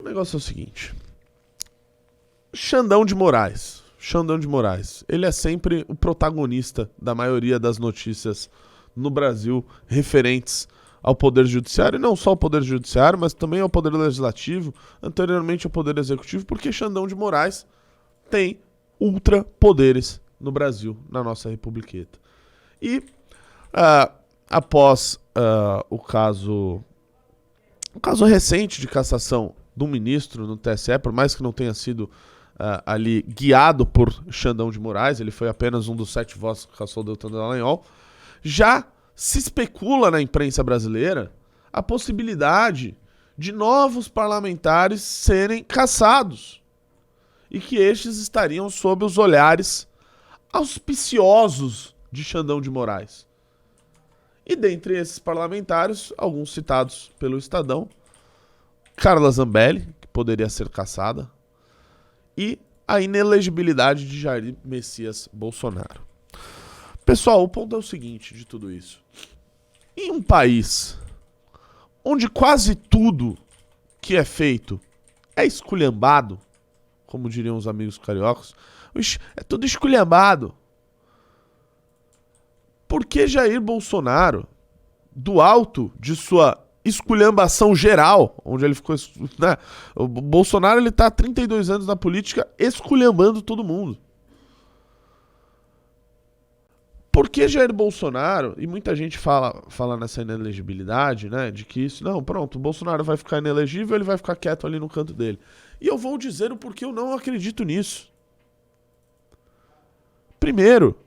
negócio é o seguinte. Xandão de Moraes, ele é sempre o protagonista da maioria das notícias no Brasil referentes ao Poder Judiciário, e não só ao Poder Judiciário, mas também ao Poder Legislativo, anteriormente ao Poder Executivo, porque Xandão de Moraes tem ultrapoderes no Brasil, na nossa republiqueta. E após o caso recente de cassação do ministro no TSE, por mais que não tenha sido ali guiado por Xandão de Moraes, ele foi apenas um dos 7 votos que cassou o Deltan Dallagnol, já se especula na imprensa brasileira a possibilidade de novos parlamentares serem cassados e que estes estariam sob os olhares auspiciosos de Xandão de Moraes. E dentre esses parlamentares, alguns citados pelo Estadão, Carla Zambelli, que poderia ser cassada, e a inelegibilidade de Jair Messias Bolsonaro. Pessoal, o ponto é o seguinte de tudo isso. Em um país onde quase tudo que é feito é esculhambado, como diriam os amigos cariocas, é tudo esculhambado. Por que Jair Bolsonaro, do alto de sua esculhambação geral, onde ele ficou... Né, o Bolsonaro ele tá há 32 anos na política esculhambando todo mundo. Por que Jair Bolsonaro, e muita gente fala nessa inelegibilidade, né, de que isso, não, pronto, o Bolsonaro vai ficar inelegível, ele vai ficar quieto ali no canto dele. E eu vou dizer o porquê eu não acredito nisso. Primeiro,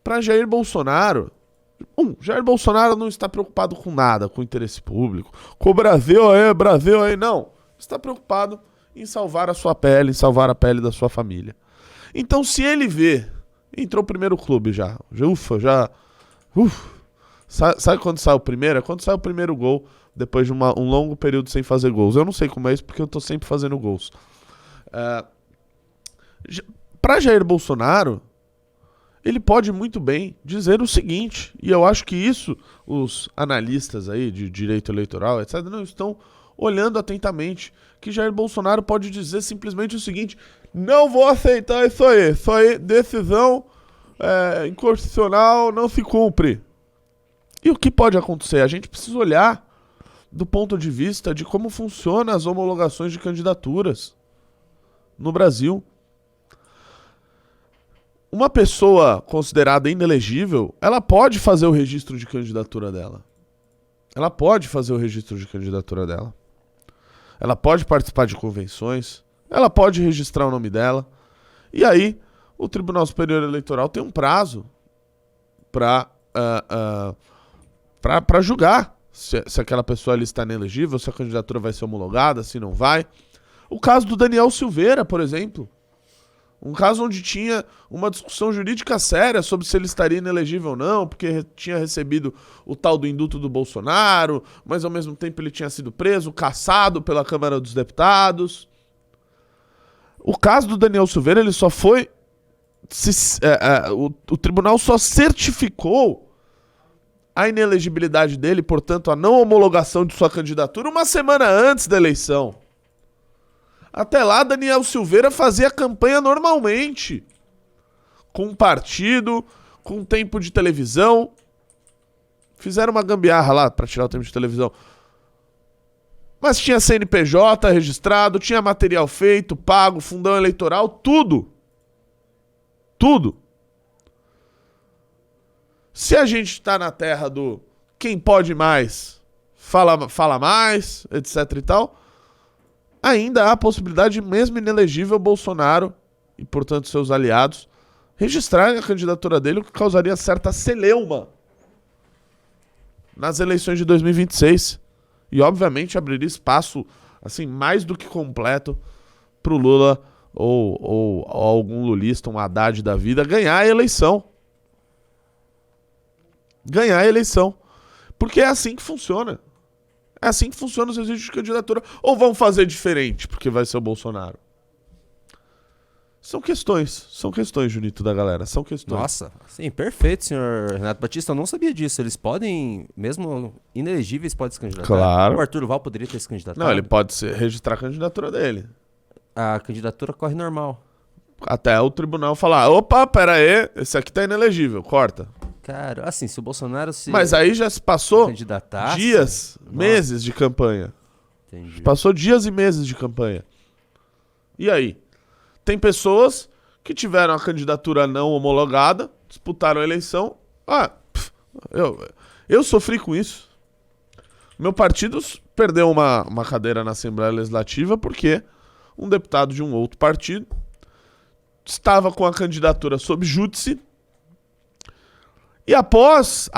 para Jair Bolsonaro, Jair Bolsonaro não está preocupado com nada, com o interesse público, com o Brasil aí, não. Está preocupado em salvar a sua pele, em salvar a pele da sua família. Então, se ele vê, entrou o primeiro clube já, sabe quando sai o primeiro? É quando sai o primeiro gol, depois de um longo período sem fazer gols. Eu não sei como é isso, porque eu tô sempre fazendo gols. Para Jair Bolsonaro, ele pode muito bem dizer o seguinte, e eu acho que isso os analistas aí de direito eleitoral, etc., não estão olhando atentamente, que Jair Bolsonaro pode dizer simplesmente o seguinte: não vou aceitar isso aí, decisão inconstitucional não se cumpre. E o que pode acontecer? A gente precisa olhar do ponto de vista de como funcionam as homologações de candidaturas no Brasil. Uma pessoa considerada inelegível, ela pode fazer o registro de candidatura dela. Ela pode participar de convenções, ela pode registrar o nome dela. E aí, o Tribunal Superior Eleitoral tem um prazo para julgar se aquela pessoa ali está inelegível, se a candidatura vai ser homologada, se não vai. O caso do Daniel Silveira, por exemplo. Um caso onde tinha uma discussão jurídica séria sobre se ele estaria inelegível ou não, porque tinha recebido o tal do indulto do Bolsonaro, mas ao mesmo tempo ele tinha sido preso, cassado pela Câmara dos Deputados. O caso do Daniel Silveira, ele só foi... o tribunal só certificou a inelegibilidade dele, portanto, a não homologação de sua candidatura, uma semana antes da eleição. Até lá, Daniel Silveira fazia campanha normalmente, com um partido, com tempo de televisão. Fizeram uma gambiarra lá para tirar o tempo de televisão. Mas tinha CNPJ registrado, tinha material feito, pago, fundão eleitoral, tudo. Tudo. Se a gente está na terra do quem pode mais, fala mais, etc e tal, ainda há a possibilidade de, mesmo inelegível, Bolsonaro e, portanto, seus aliados registrarem a candidatura dele, o que causaria certa celeuma nas eleições de 2026. E, obviamente, abriria espaço assim, mais do que completo para o Lula ou algum lulista, um Haddad da vida, ganhar a eleição. Ganhar a eleição. Porque é assim que funciona. É assim que funciona os registros de candidatura. Ou vão fazer diferente, porque vai ser o Bolsonaro? São questões, Junito, da galera, são questões. Nossa, sim, perfeito, senhor Renato Batista. Eu não sabia disso. Eles podem, mesmo inelegíveis, podem se candidatar. Claro. O Arthur Duval poderia ter se candidatado. Não, ele pode registrar a candidatura dele. A candidatura corre normal. Até o tribunal falar, opa, pera aí, esse aqui tá inelegível, corta. Cara, assim, se o Bolsonaro se Mas aí já se passou candidatasse... dias, meses de campanha. Entendi. Passou dias e meses de campanha. E aí? Tem pessoas que tiveram a candidatura não homologada, disputaram a eleição. Eu sofri com isso. Meu partido perdeu uma cadeira na Assembleia Legislativa porque um deputado de um outro partido estava com a candidatura sob júdice e após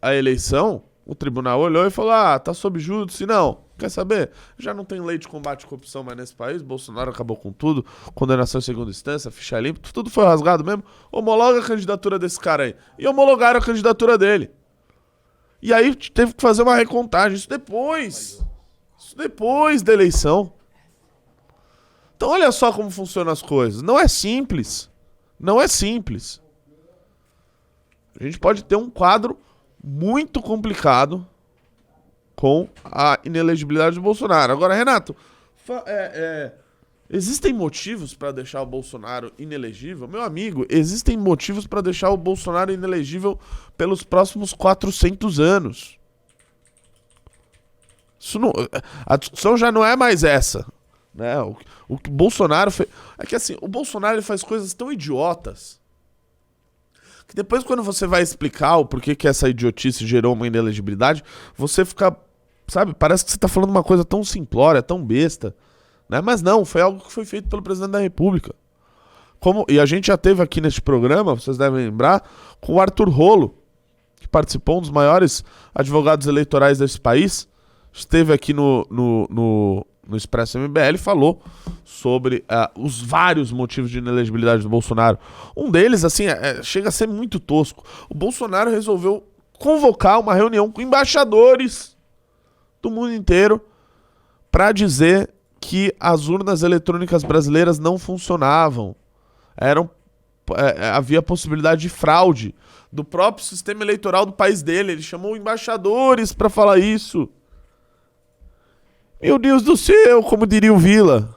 a eleição, o tribunal olhou e falou, tá sob júdice, não. Quer saber? Já não tem lei de combate à corrupção mais nesse país, Bolsonaro acabou com tudo, condenação em segunda instância, ficha limpa, tudo foi rasgado mesmo. Homologa a candidatura desse cara aí. E homologaram a candidatura dele. E aí teve que fazer uma recontagem, isso depois da eleição. Então olha só como funcionam as coisas. Não é simples. A gente pode ter um quadro muito complicado com a inelegibilidade do Bolsonaro. Agora, Renato, existem motivos para deixar o Bolsonaro inelegível? Meu amigo, existem motivos para deixar o Bolsonaro inelegível pelos próximos 400 anos. A discussão já não é mais essa. Né? O que o Bolsonaro fez... É que assim, o Bolsonaro ele faz coisas tão idiotas que depois quando você vai explicar o porquê que essa idiotice gerou uma inelegibilidade, você fica, sabe, parece que você tá falando uma coisa tão simplória, tão besta, né? Mas não, foi algo que foi feito pelo presidente da República. E a gente já teve aqui neste programa, vocês devem lembrar, com o Arthur Rolo, que participou, um dos maiores advogados eleitorais desse país, esteve aqui no Expresso MBL, falou sobre os vários motivos de inelegibilidade do Bolsonaro. Um deles, assim, chega a ser muito tosco. O Bolsonaro resolveu convocar uma reunião com embaixadores do mundo inteiro para dizer que as urnas eletrônicas brasileiras não funcionavam. Havia possibilidade de fraude do próprio sistema eleitoral do país dele. Ele chamou embaixadores para falar isso. Meu Deus do céu, como diria o Vila,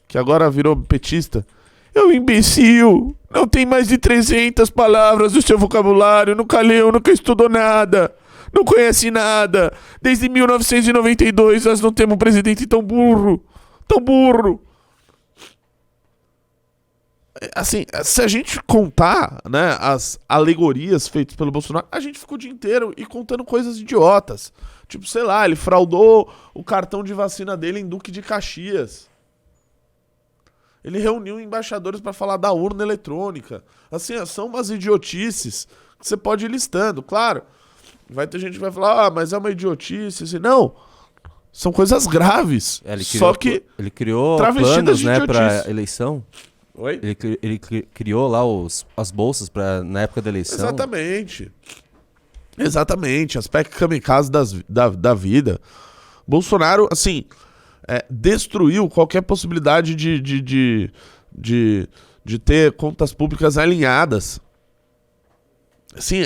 que agora virou petista. É um imbecil, não tem mais de 300 palavras no seu vocabulário, nunca leu, nunca estudou nada, não conhece nada. Desde 1992 nós não temos um presidente tão burro. Assim, se a gente contar, né, as alegorias feitas pelo Bolsonaro, a gente fica o dia inteiro e contando coisas idiotas. Tipo, sei lá, ele fraudou o cartão de vacina dele em Duque de Caxias. Ele reuniu embaixadores para falar da urna eletrônica. Assim, são umas idiotices que você pode ir listando. Claro, vai ter gente que vai falar, mas é uma idiotice. Assim, não, são coisas graves. Ele criou planos, né, para eleição. Oi? Ele criou lá as bolsas na época da eleição. Exatamente, aspecto kamikaze da vida. Bolsonaro, assim, destruiu qualquer possibilidade de ter contas públicas alinhadas. Assim,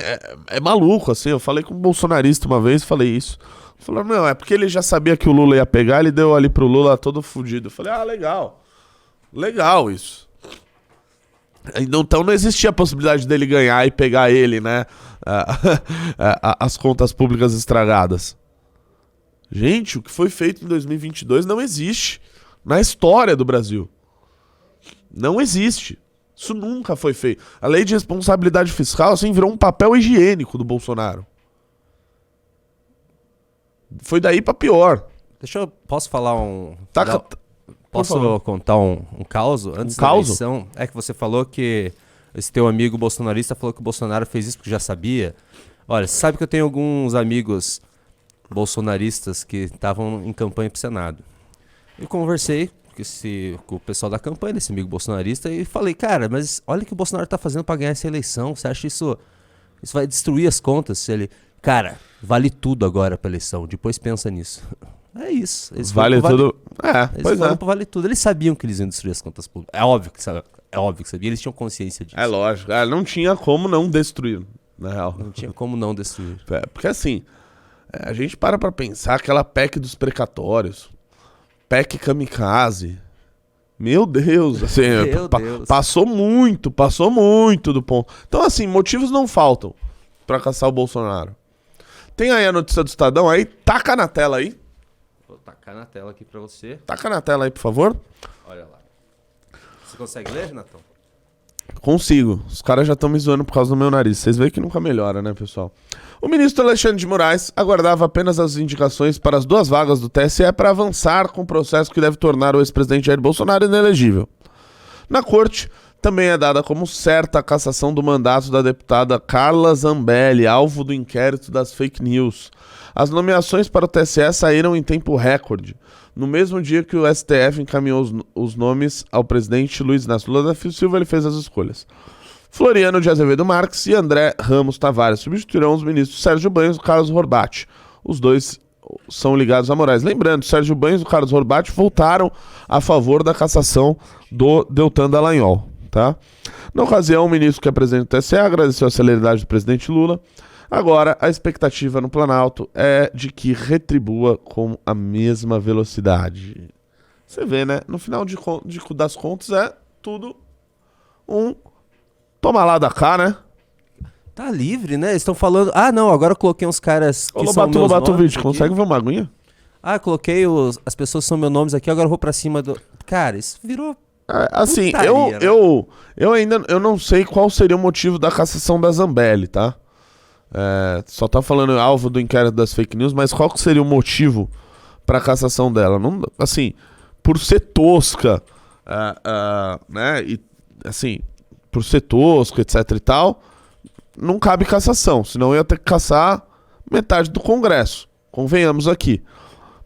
é maluco, assim, eu falei com um bolsonarista uma vez, falei isso. Falou, não, é porque ele já sabia que o Lula ia pegar, ele deu ali pro Lula todo fudido. Eu falei, legal isso. Então não existia a possibilidade dele ganhar e pegar ele, né? As contas públicas estragadas. Gente, o que foi feito em 2022 não existe na história do Brasil. Não existe. Isso nunca foi feito. A lei de responsabilidade fiscal, assim, virou um papel higiênico do Bolsonaro. Foi daí pra pior. Posso falar um... Posso contar um caos antes da eleição? É que você falou que esse teu amigo bolsonarista falou que o Bolsonaro fez isso porque já sabia. Olha, você sabe que eu tenho alguns amigos bolsonaristas que estavam em campanha pro Senado. Eu conversei com o pessoal da campanha desse amigo bolsonarista e falei, cara, mas olha o que o Bolsonaro tá fazendo para ganhar essa eleição. Você acha isso vai destruir as contas? Ele, cara, vale tudo agora pra eleição, depois pensa nisso. É isso. Eles Vale tudo. Eles foram pro Vale Tudo. Eles sabiam que eles iam destruir as contas públicas. É óbvio que sabiam. Eles tinham consciência disso. É lógico. Não tinha como não destruir, na real. Não tinha como não destruir. Porque assim, a gente para pra pensar aquela PEC dos precatórios, PEC kamikaze. Meu Deus, assim, Deus. Passou muito do ponto. Então, assim, motivos não faltam pra caçar o Bolsonaro. Tem aí a notícia do Estadão aí, taca na tela aí. Vou tacar na tela aqui pra você. Taca na tela aí, por favor. Olha lá. Você consegue ler, Renatão? Consigo. Os caras já estão me zoando por causa do meu nariz. Vocês veem que nunca melhora, né, pessoal? O ministro Alexandre de Moraes aguardava apenas as indicações para as 2 vagas do TSE para avançar com o processo que deve tornar o ex-presidente Jair Bolsonaro inelegível. Na corte, também é dada como certa a cassação do mandato da deputada Carla Zambelli, alvo do inquérito das fake news. As nomeações para o TSE saíram em tempo recorde, no mesmo dia que o STF encaminhou os nomes ao presidente Luiz Inácio Lula da Silva, ele fez as escolhas. Floriano de Azevedo Marques e André Ramos Tavares substituirão os ministros Sérgio Banhos e Carlos Horbach. Os dois são ligados a Moraes. Lembrando, Sérgio Banhos e Carlos Horbach voltaram a favor da cassação do Deltan Dallagnol. Tá? Na ocasião, o ministro que é presidente do TSE agradeceu a celeridade do presidente Lula. Agora, a expectativa no Planalto é de que retribua com a mesma velocidade. Você vê, né? No final das contas, é tudo um toma lá da cá, né? Tá livre, né? Eles estão falando... Ah, não, agora eu coloquei uns caras que são meus Lobato nomes vídeo, consegue ver uma aguinha? Coloquei as pessoas que são meus nomes aqui, agora eu vou pra cima do... Cara, isso virou... Assim, putaria, eu ainda não sei qual seria o motivo da cassação da Zambelli, tá? Só tá falando alvo do inquérito das fake news, mas qual que seria o motivo pra cassação dela? Não, assim, por ser tosca, né? E, assim, por ser tosca, etc e tal, não cabe cassação, senão ia ter que caçar metade do Congresso. Convenhamos aqui.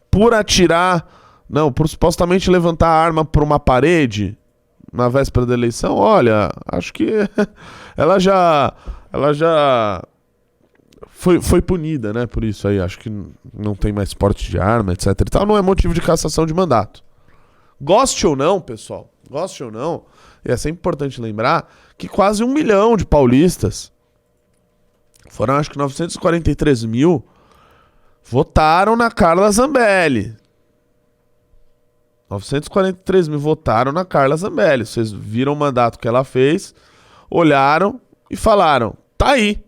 Por atirar... Não, por supostamente levantar a arma por uma parede na véspera da eleição, olha, acho que ela já foi punida, né, por isso aí, acho que não tem mais porte de arma, etc e tal, não é motivo de cassação de mandato. Goste ou não, pessoal, goste ou não, e é sempre importante lembrar que quase 1 milhão de paulistas, foram acho que 943 mil, votaram na Carla Zambelli. 943 mil votaram na Carla Zambelli. Vocês viram o mandato que ela fez, olharam e falaram, tá aí.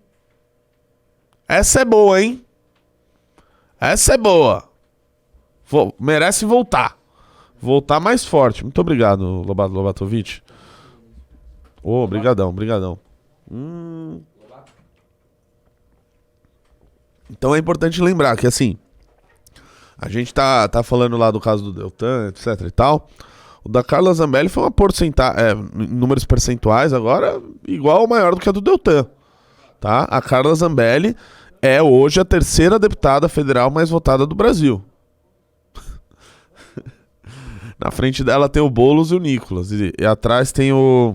Essa é boa, hein? Essa é boa. Merece voltar. Voltar mais forte. Muito obrigado, Lobatovic. Obrigadão. Então é importante lembrar que, assim, a gente tá falando lá do caso do Deltan, etc e tal. O da Carla Zambelli foi uma porcentagem, números percentuais agora, igual ou maior do que a do Deltan. Tá? A Carla Zambelli é hoje a 3ª deputada federal mais votada do Brasil. Na frente dela tem o Boulos e o Nicolas. E atrás tem o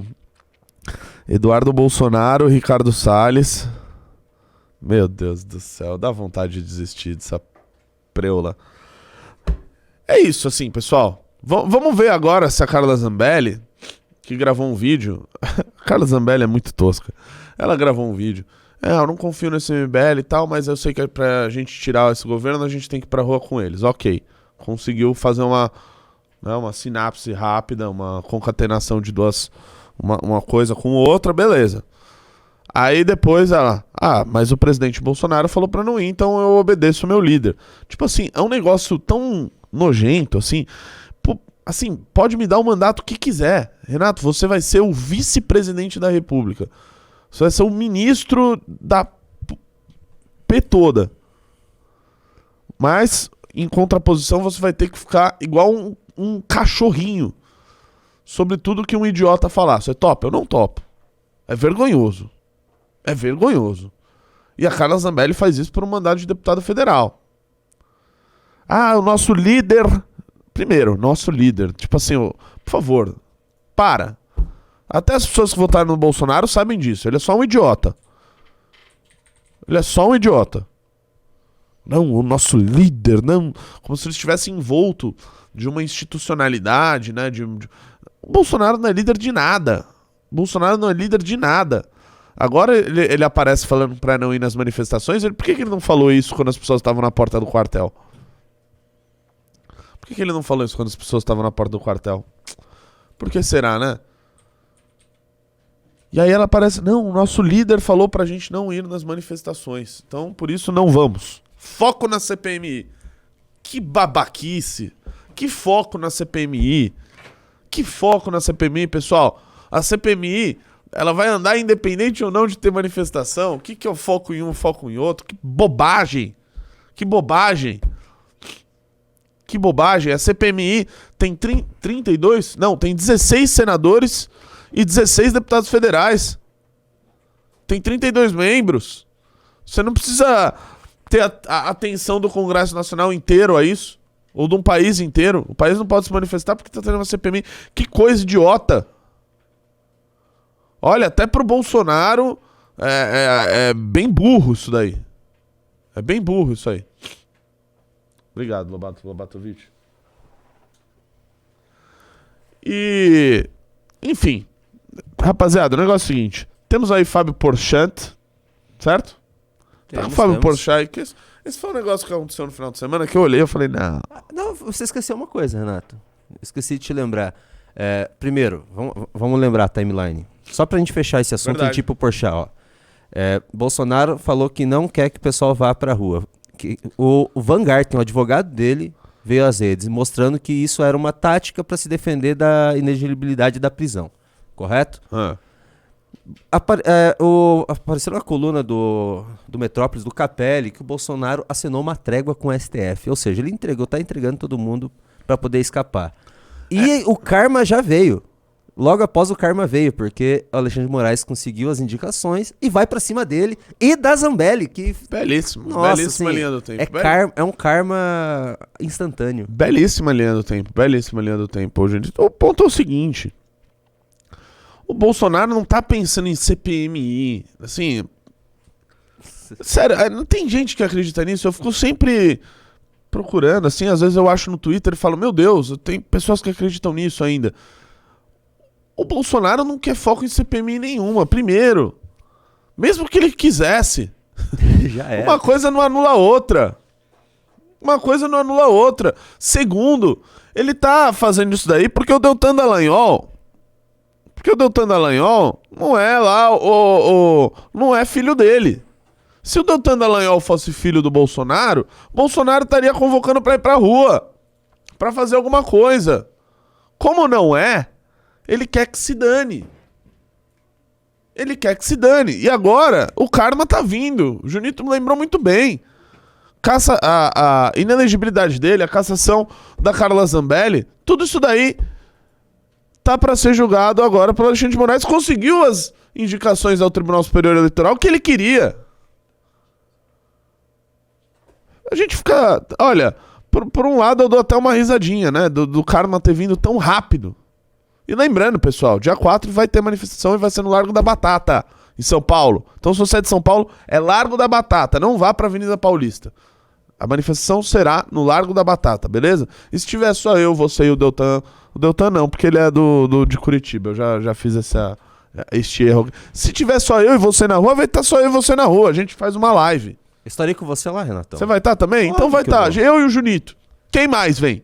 Eduardo Bolsonaro, o Ricardo Salles. Meu Deus do céu, dá vontade de desistir dessa preula. É isso, assim, pessoal. Vamos ver agora se a Carla Zambelli, que gravou um vídeo... A Carla Zambelli é muito tosca. Ela gravou um vídeo. Eu não confio nesse MBL e tal, mas eu sei que pra gente tirar esse governo, a gente tem que ir pra rua com eles. Ok. Conseguiu fazer uma sinapse rápida, uma concatenação de duas... Uma coisa com outra, beleza. Aí depois ela... mas o presidente Bolsonaro falou pra não ir, então eu obedeço o meu líder. Tipo assim, é um negócio tão nojento, assim... Assim, pode me dar o mandato que quiser. Renato, você vai ser o vice-presidente da República. Você vai ser o ministro da P toda. Mas, em contraposição, você vai ter que ficar igual um cachorrinho sobre tudo que um idiota falar. Você topa? Eu não topo. É vergonhoso. É vergonhoso. E a Carla Zambelli faz isso por um mandato de deputado federal. O nosso líder... Primeiro, nosso líder. Tipo assim, por favor, para. Até as pessoas que votaram no Bolsonaro sabem disso. Ele é só um idiota. Não, o nosso líder, não. Como se ele estivesse envolto de uma institucionalidade, né? O Bolsonaro não é líder de nada. O Bolsonaro não é líder de nada. Agora ele aparece falando pra não ir nas manifestações. Por que ele não falou isso quando as pessoas estavam na porta do quartel? Por que ele não falou isso quando as pessoas estavam na porta do quartel? Por que será, né? E aí ela aparece, não, o nosso líder falou pra gente não ir nas manifestações. Então, por isso, não vamos. Foco na CPMI. Que babaquice. Que foco na CPMI. Que foco na CPMI, pessoal. A CPMI, ela vai andar independente ou não de ter manifestação. O que é o foco em um, foco em outro? Que bobagem. Que bobagem. Que bobagem. A CPMI tem 32? Não, tem 16 senadores e 16 deputados federais. Tem 32 membros. Você não precisa ter a atenção do Congresso Nacional inteiro a isso. Ou de um país inteiro. O país não pode se manifestar porque está tendo uma CPMI. Que coisa idiota. Olha, até pro Bolsonaro é bem burro isso daí. É bem burro isso aí. Obrigado, Lobatovic. E... enfim. Rapaziada, o negócio é o seguinte. Temos aí Fábio Porchat, certo? Tá com o Fábio Porchat. Esse foi um negócio que aconteceu no final de semana que eu olhei e falei, não. Não, você esqueceu uma coisa, Renato. Esqueci de te lembrar. Primeiro, vamos lembrar a timeline. Só pra gente fechar esse assunto, tipo Porchat, ó. Bolsonaro falou que não quer que o pessoal vá pra rua. O Van Garten, o advogado dele, veio às redes mostrando que isso era uma tática para se defender da inelegibilidade da prisão. Correto? Apareceu na coluna do Metrópolis, do Capelli, que o Bolsonaro assinou uma trégua com o STF. Ou seja, ele tá entregando todo mundo para poder escapar. E o karma já veio. Logo após o karma veio, porque o Alexandre de Moraes conseguiu as indicações e vai pra cima dele e da Zambelli, que... belíssimo, nossa, belíssima linha do tempo. É um karma instantâneo. Belíssima linha do tempo, gente. O ponto é o seguinte. O Bolsonaro não tá pensando em CPMI, assim... sério, não tem gente que acredita nisso, eu fico sempre procurando, assim, às vezes eu acho no Twitter e falo, meu Deus, tem pessoas que acreditam nisso ainda. O Bolsonaro não quer foco em CPMI nenhuma. Primeiro, mesmo que ele quisesse, já é. Uma coisa não anula a outra. Segundo, ele tá fazendo isso daí porque o Deltan Dallagnol não é lá não é filho dele. Se o Deltan Dallagnol fosse filho do Bolsonaro, Bolsonaro estaria convocando pra ir pra rua, pra fazer alguma coisa. Como não é, ele quer que se dane. E agora, o karma tá vindo. O Junito me lembrou muito bem. A inelegibilidade dele, a cassação da Carla Zambelli, tudo isso daí tá pra ser julgado agora pelo Alexandre de Moraes. Conseguiu as indicações ao Tribunal Superior Eleitoral que ele queria. A gente fica... olha, por um lado eu dou até uma risadinha, né? Do karma ter vindo tão rápido. E lembrando, pessoal, dia 4 vai ter manifestação e vai ser no Largo da Batata, em São Paulo. Então, se você é de São Paulo, é Largo da Batata, não vá pra Avenida Paulista. A manifestação será no Largo da Batata, beleza? E se tiver só eu, você e o Deltan... o Deltan não, porque ele é de Curitiba, eu já fiz este erro. Se tiver só eu e você na rua, vai estar só eu e você na rua, a gente faz uma live. Estarei com você lá, Renatão. Você vai estar também? Então vai estar, eu e o Junito. Quem mais vem?